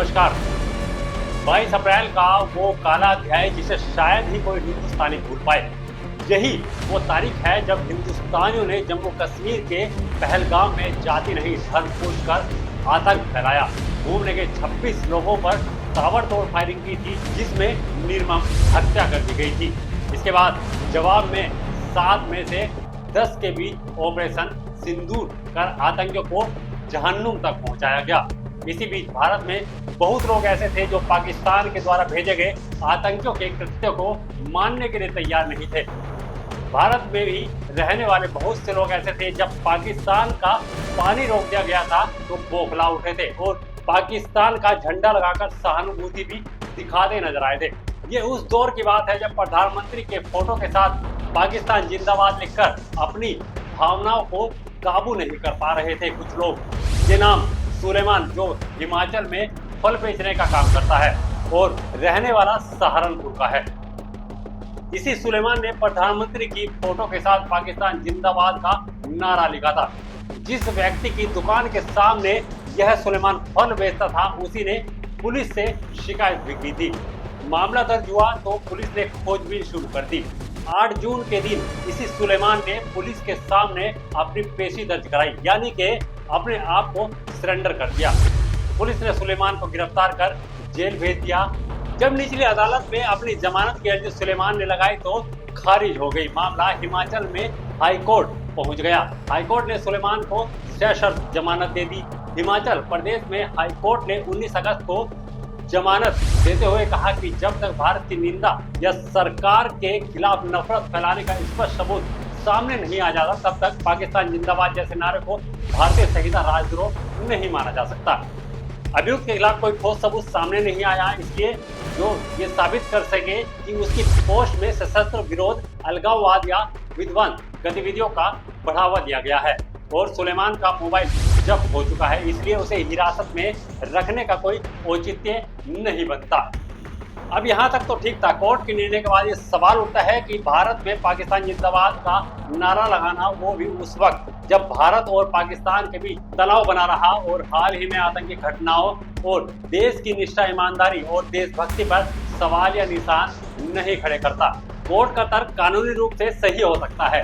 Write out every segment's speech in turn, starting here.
नमस्कार। 22 अप्रैल का वो काला अध्याय जिसे शायद ही कोई हिंदुस्तानी भूल पाए। यही वो तारीख है जब हिंदुस्तानियों ने जम्मू कश्मीर के पहलगाम में जाति नहीं धर्म पूछकर आतंक फैलाया। घूमने के 26 लोगों पर ताबड़तोड़ फायरिंग की थी, जिसमें निर्मम हत्या कर दी गई थी। इसके बाद जवाब में 7 में से 10 के बीच ऑपरेशन सिंदूर कर आतंकियों को जहन्नुम तक पहुंचाया गया। इसी बीच भारत में बहुत लोग ऐसे थे जो पाकिस्तान के द्वारा भेजे गए आतंकियों के कृत्यों को मानने के लिए तैयार नहीं थे। भारत में भी रहने वाले बहुत से लोग ऐसे थे, जब पाकिस्तान का पानी रोक दिया गया था तो बौखला उठे थे और पाकिस्तान का झंडा लगाकर सहानुभूति भी दिखाते नजर आए थे। ये उस दौर की बात है जब प्रधानमंत्री के फोटो के साथ पाकिस्तान जिंदाबाद लिखकर अपनी भावनाओं को काबू नहीं कर पा रहे थे कुछ लोग। ये नाम सुलेमान, जो हिमाचल में फल बेचने का काम करता है और रहने वाला सहारनपुर का है। इसी सुलेमान ने प्रधानमंत्री की फोटो के साथ पाकिस्तान जिंदाबाद का नारा लिखा था। जिस व्यक्ति की दुकान के सामने यह सुलेमान फल बेचता था, उसी ने पुलिस से शिकायत भी की थी। मामला दर्ज हुआ तो पुलिस ने खोजबीन शुरू कर दी। 8 जून के दिन इसी सुलेमान ने पुलिस के सामने अपनी पेशी दर्ज कराई, यानी कि अपने आप को सरेंडर कर दिया। पुलिस ने सुलेमान को गिरफ्तार कर जेल भेज दिया। जब निचली अदालत में अपनी जमानत की अर्जी सुलेमान ने लगाई तो खारिज हो गई। मामला हिमाचल में हाई कोर्ट पहुंच गया। हाई कोर्ट ने सुलेमान को सशर्त जमानत दे दी। हिमाचल प्रदेश में हाई कोर्ट ने 19 अगस्त को जमानत देते हुए कहा कि जब तक भारत की निंदा या सरकार के खिलाफ नफरत फैलाने का स्पष्ट सबूत सामने नहीं आ जाता, तब तक पाकिस्तान जिंदाबाद जैसे नारे को भारतीय संहिता राजद्रोह नहीं माना जा सकता। अभियुक्त के खिलाफ कोई ठोस सबूत सामने नहीं आया, इसलिए जो ये साबित कर सके कि उसकी पोस्ट में सशस्त्र विरोध, अलगाववाद या विध्वंस गतिविधियों का बढ़ावा दिया गया है और सुलेमान का मोबाइल जब्त हो चुका है, इसलिए उसे हिरासत में रखने का कोई औचित्य नहीं बनता। अब यहाँ तक तो ठीक था। कोर्ट के निर्णय के बाद ये सवाल उठता है कि भारत में पाकिस्तान जिंदाबाद का नारा लगाना, वो भी उस वक्त जब भारत और पाकिस्तान के बीच तनाव बना रहा और हाल ही में आतंकी घटनाओं और देश की निष्ठा, ईमानदारी और देशभक्ति पर सवाल या निशान नहीं खड़े करता। कोर्ट का तर्क कानूनी रूप से सही हो सकता है,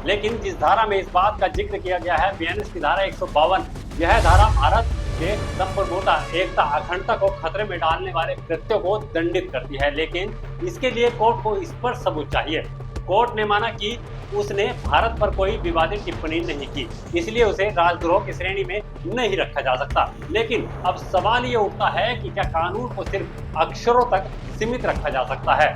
लेकिन जिस धारा में इस बात का जिक्र किया गया है, बीएनएस की धारा 152, यह धारा भारत के संप्रभुता, एकता, अखंडता को खतरे में डालने वाले कृत्यों को दंडित करती है। लेकिन इसके लिए कोर्ट को स्पष्ट सबूत चाहिए। कोर्ट ने माना कि उसने भारत पर कोई विवादित टिप्पणी नहीं की, इसलिए उसे राजद्रोह की श्रेणी में नहीं रखा जा सकता। लेकिन अब सवाल ये उठता है कि क्या कानून को सिर्फ अक्षरों तक सीमित रखा जा सकता है?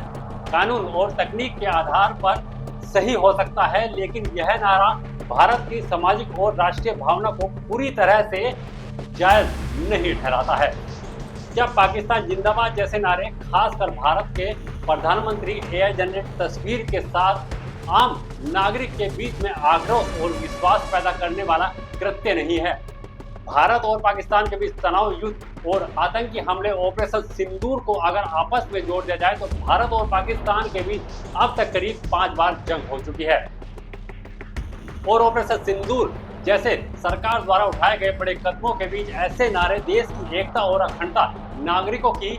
कानून और तकनीक के आधार पर सही हो सकता है, लेकिन यह नारा भारत की सामाजिक और राष्ट्रीय भावना को पूरी तरह से जायज नहीं ठहराता है। क्या पाकिस्तान जिंदाबाद जैसे नारे, खासकर भारत के प्रधानमंत्री एआई जनरेट तस्वीर के साथ, आम नागरिक के बीच में आक्रोश और विश्वास पैदा करने वाला कृत्य नहीं है? भारत और पाकिस्तान के बीच तनाव, युद्ध और आतंकी हमले ऑपरेशन सिंदूर को अगर आपस में जोड़ दिया जाए तो भारत और पाकिस्तान के बीच अब तक करीब 5 बार जंग हो चुकी है और ऑपरेशन सिंदूर जैसे सरकार द्वारा उठाए गए बड़े कदमों के बीच ऐसे नारे देश की एकता और अखंडता, नागरिकों की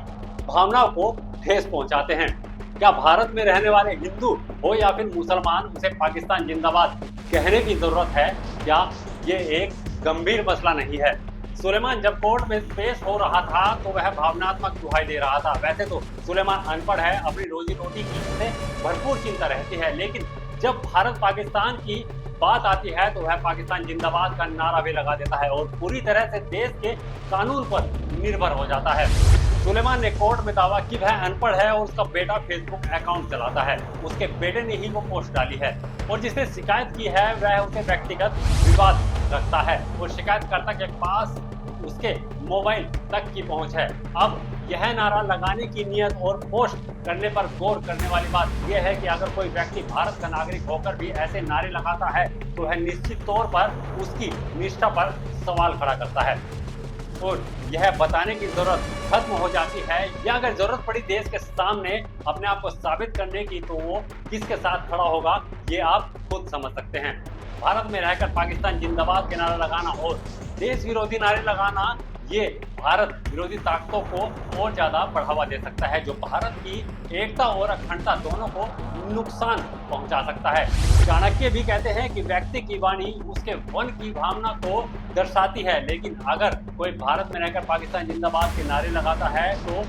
भावनाओं को ठेस पहुंचाते हैं। क्या भारत में रहने वाले हिंदू हो या फिर मुसलमान, उसे पाकिस्तान जिंदाबाद कहने की जरूरत है? क्या ये एक गंभीर मसला नहीं है? सुलेमान जब कोर्ट में पेश हो रहा था तो वह भावनात्मक दुहाई दे रहा था। वैसे तो सुलेमान अनपढ़ है, अपनी रोजी रोटी की उसे भरपूर चिंता रहती है, लेकिन जब भारत पाकिस्तान की बात आती है तो वह पाकिस्तान जिंदाबाद का नारा भी लगा देता है और पूरी तरह से देश के कानून पर निर्भर हो जाता है। सुलेमान ने कोर्ट में दावा कि वह अनपढ़ है और उसका बेटा फेसबुक अकाउंट चलाता है। उसके बेटे ने ही वो पोस्ट डाली है और जिसने शिकायत की है वह उसे व्यक्तिगत विवाद रखता है और शिकायतकर्ता के पास उसके मोबाइल तक की पहुंच है। अब यह नारा लगाने की नियत और पोस्ट करने पर गौर करने वाली बात यह है कि अगर कोई व्यक्ति भारत का नागरिक होकर भी ऐसे नारे लगाता है तो वह निश्चित तौर पर उसकी निष्ठा पर सवाल खड़ा करता है और यह बताने की जरूरत खत्म हो जाती है, या अगर जरूरत पड़ी देश के सामने अपने आप को साबित करने की तो वो किसके साथ खड़ा होगा ये आप खुद समझ सकते हैं। भारत में रहकर पाकिस्तान जिंदाबाद के नारा लगाना और देश विरोधी नारे लगाना ये भारत विरोधी ताकतों को और ज्यादा बढ़ावा दे सकता है, जो भारत की एकता और अखंडता दोनों को नुकसान पहुंचा सकता है। चाणक्य भी कहते हैं कि व्यक्ति की वाणी उसके वन की भावना को दर्शाती है, लेकिन अगर कोई भारत में रहकर पाकिस्तान जिंदाबाद के नारे लगाता है तो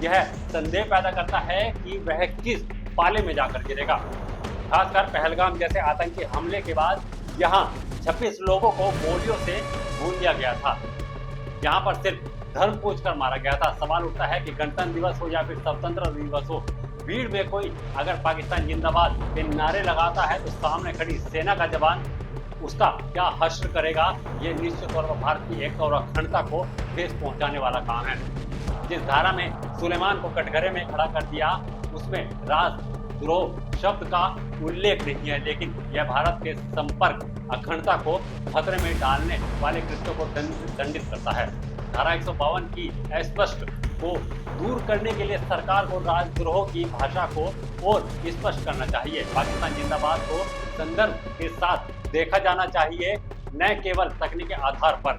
यह संदेह पैदा करता है कि वह किस पाले में जाकर गिरेगा। खासकर पहलगाम जैसे आतंकी हमले के बाद यहाँ 26 लोगों को गोलियों से भून दिया गया था। यहाँ पर सिर्फ धर्म पूछकर मारा गया था। सवाल उठता है कि गणतंत्र दिवस हो या फिर स्वतंत्रता दिवस हो, भीड़ में कोई अगर पाकिस्तान जिंदाबाद के नारे लगाता है तो सामने खड़ी सेना का जवान उसका क्या हश्र करेगा। ये निश्चित तौर पर भारत की एकता और अखंडता को ठेस पहुंचाने वाला काम है। जिस धारा में सुलेमान को कटघरे में खड़ा कर दिया उसमें राजद्रोह शब्द का उल्लेख नहीं है, लेकिन यह भारत के संपर्क अखंडता को खतरे में डालने वाले कृत्यों को दंडित करता है। धारा 152 की अस्पष्ट को दूर करने के लिए सरकार को राजद्रोह की भाषा को और स्पष्ट करना चाहिए। पाकिस्तान जिंदाबाद को संदर्भ के साथ देखा जाना चाहिए, न केवल तकनीकी आधार पर।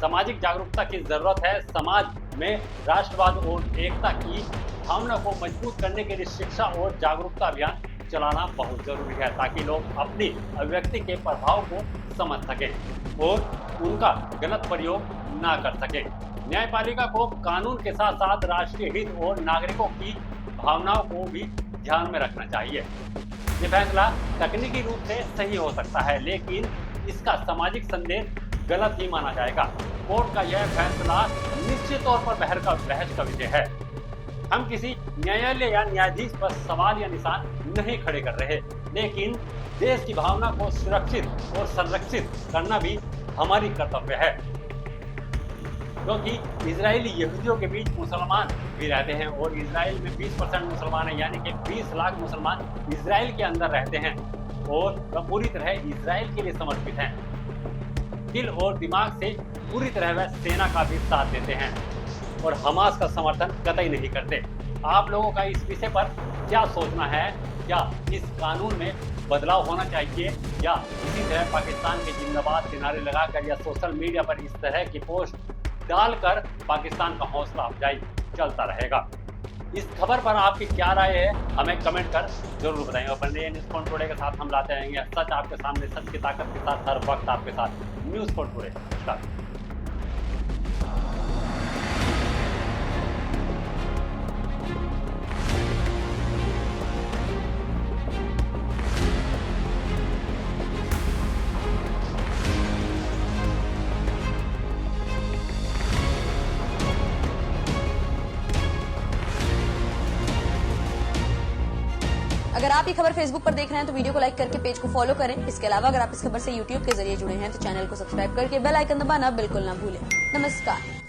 सामाजिक जागरूकता की जरूरत है। समाज में राष्ट्रवाद और एकता की भावना को मजबूत करने के लिए शिक्षा और जागरूकता अभियान चलाना बहुत जरूरी है, ताकि लोग अपनी अभिव्यक्ति के प्रभाव को समझ सकें और उनका गलत प्रयोग ना कर सकें। न्यायपालिका को कानून के साथ साथ राष्ट्रीय हित और नागरिकों की भावनाओं को भी ध्यान में रखना चाहिए। ये फैसला तकनीकी रूप से सही हो सकता है, लेकिन इसका सामाजिक संदेश गलत ही माना जाएगा। कोर्ट का यह फैसला निश्चित तौर पर बहस का विषय है। हम किसी न्यायालय या न्यायाधीश पर सवाल या निशान नहीं खड़े कर रहे, लेकिन देश की भावना को सुरक्षित और संरक्षित करना भी हमारी कर्तव्य है, क्योंकि इजरायली यहूदियों के बीच मुसलमान भी रहते हैं और इजराइल में 20% मुसलमान है, यानी कि 20 लाख मुसलमान इजराइल के अंदर रहते हैं और वह पूरी तरह इजराइल के लिए समर्पित हैं। दिल और दिमाग से पूरी तरह वह सेना का भी साथ देते हैं और हमास का समर्थन कतई नहीं करते। आप लोगों का इस विषय पर क्या सोचना है? क्या इस कानून में बदलाव होना चाहिए या इसी तरह पाकिस्तान के जिंदाबाद के नारे लगाकर या सोशल मीडिया पर इस तरह की पोस्ट डालकर पाकिस्तान का हौसला अफजाई चलता रहेगा? इस खबर पर आपकी क्या राय है, हमें कमेंट कर जरूर बताएं। और बने न्यूज़ पॉइंट टुडे के साथ हम लाते रहेंगे सच आपके सामने, सच की ताकत के साथ हर वक्त आपके साथ। न्यूज़ पॉइंट टुडे नमस्कार। अगर आप ये खबर फेसबुक पर देख रहे हैं तो वीडियो को लाइक करके पेज को फॉलो करें। इसके अलावा अगर आप इस खबर से यूट्यूब के जरिए जुड़े हैं तो चैनल को सब्सक्राइब करके बेल आइकन दबाना बिल्कुल ना भूलें। नमस्कार।